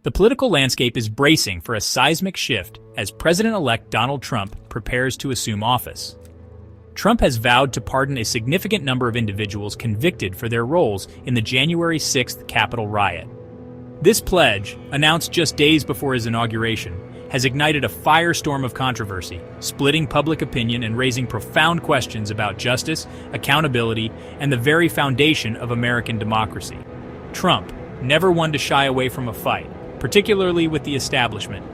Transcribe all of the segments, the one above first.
The political landscape is bracing for a seismic shift as President-elect Donald Trump prepares to assume office. Trump has vowed to pardon a significant number of individuals convicted for their roles in the January 6th Capitol riot. This pledge, announced just days before his inauguration, has ignited a firestorm of controversy, splitting public opinion and raising profound questions about justice, accountability, and the very foundation of American democracy. Trump, never one to shy away from a fight, particularly with the establishment,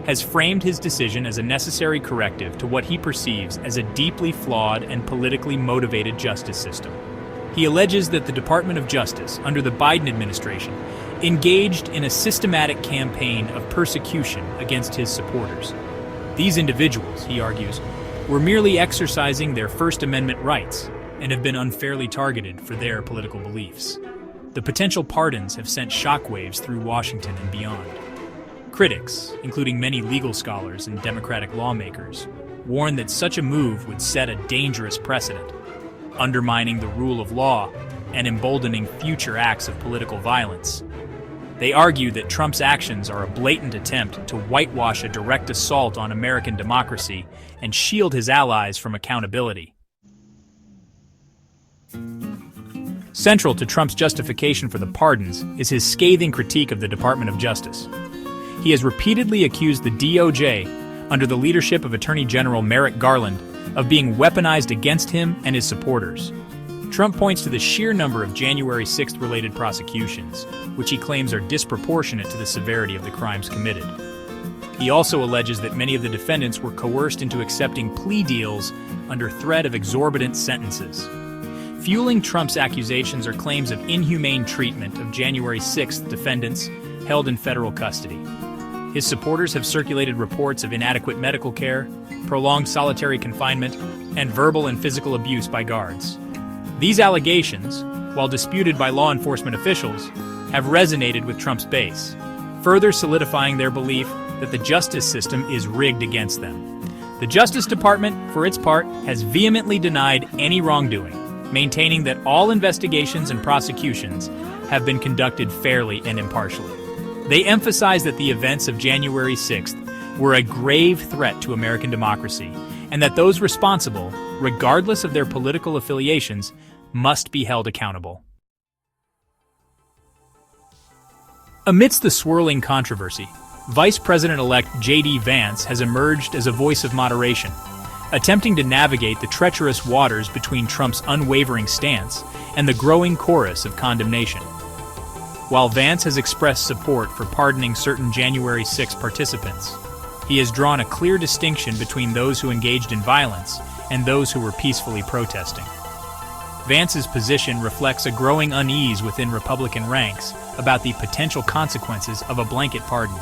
has framed his decision as a necessary corrective to what he perceives as a deeply flawed and politically motivated justice system. He alleges that the Department of Justice, under the Biden administration, engaged in a systematic campaign of persecution against his supporters. These individuals, he argues, were merely exercising their First Amendment rights and have been unfairly targeted for their political beliefs. The potential pardons have sent shockwaves through Washington and beyond. Critics, including many legal scholars and Democratic lawmakers, warn that such a move would set a dangerous precedent, undermining the rule of law and emboldening future acts of political violence. They argue that Trump's actions are a blatant attempt to whitewash a direct assault on American democracy and shield his allies from accountability. Central to Trump's justification for the pardons is his scathing critique of the Department of Justice. He has repeatedly accused the DOJ, under the leadership of Attorney General Merrick Garland, of being weaponized against him and his supporters. Trump points to the sheer number of January 6th related prosecutions, which he claims are disproportionate to the severity of the crimes committed. He also alleges that many of the defendants were coerced into accepting plea deals under threat of exorbitant sentences. Fueling Trump's accusations are claims of inhumane treatment of January 6th defendants held in federal custody. His supporters have circulated reports of inadequate medical care, prolonged solitary confinement, and verbal and physical abuse by guards. These allegations, while disputed by law enforcement officials, have resonated with Trump's base, further solidifying their belief that the justice system is rigged against them. The Justice Department, for its part, has vehemently denied any wrongdoing, maintaining that all investigations and prosecutions have been conducted fairly and impartially. They emphasize that the events of January 6th were a grave threat to American democracy, and that those responsible, regardless of their political affiliations, must be held accountable. Amidst the swirling controversy, Vice President-elect J.D. Vance has emerged as a voice of moderation, attempting to navigate the treacherous waters between Trump's unwavering stance and the growing chorus of condemnation. While Vance has expressed support for pardoning certain January 6 participants, he has drawn a clear distinction between those who engaged in violence and those who were peacefully protesting. Vance's position reflects a growing unease within Republican ranks about the potential consequences of a blanket pardon.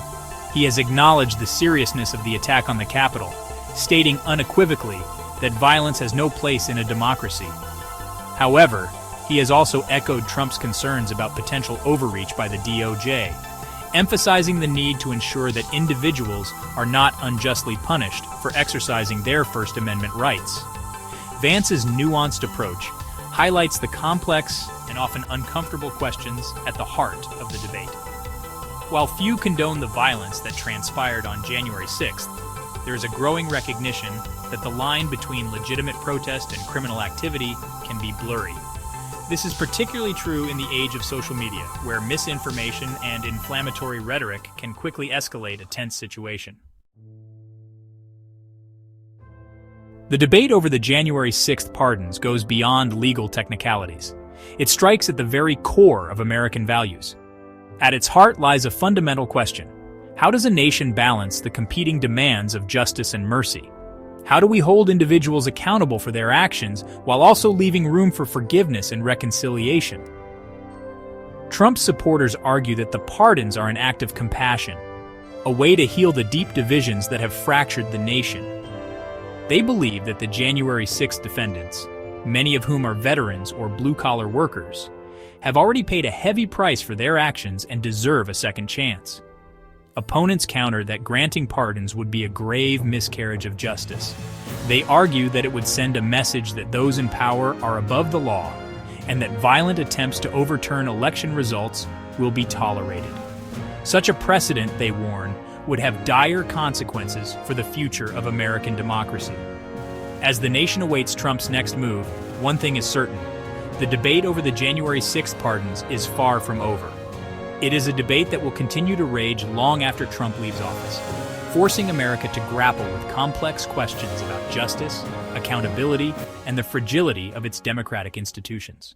He has acknowledged the seriousness of the attack on the Capitol, stating unequivocally that violence has no place in a democracy. However, he has also echoed Trump's concerns about potential overreach by the DOJ, emphasizing the need to ensure that individuals are not unjustly punished for exercising their First Amendment rights. Vance's nuanced approach highlights the complex and often uncomfortable questions at the heart of the debate. While few condone the violence that transpired on January 6th, there is a growing recognition that the line between legitimate protest and criminal activity can be blurry. This is particularly true in the age of social media, where misinformation and inflammatory rhetoric can quickly escalate a tense situation. The debate over the January 6th pardons goes beyond legal technicalities. It strikes at the very core of American values. At its heart lies a fundamental question. How does a nation balance the competing demands of justice and mercy? How do we hold individuals accountable for their actions while also leaving room for forgiveness and reconciliation? Trump's supporters argue that the pardons are an act of compassion, a way to heal the deep divisions that have fractured the nation. They believe that the January 6th defendants, many of whom are veterans or blue-collar workers, have already paid a heavy price for their actions and deserve a second chance. Opponents counter that granting pardons would be a grave miscarriage of justice. They argue that it would send a message that those in power are above the law, and that violent attempts to overturn election results will be tolerated. Such a precedent, they warn, would have dire consequences for the future of American democracy. As the nation awaits Trump's next move, one thing is certain: the debate over the January 6th pardons is far from over. It is a debate that will continue to rage long after Trump leaves office, forcing America to grapple with complex questions about justice, accountability, and the fragility of its democratic institutions.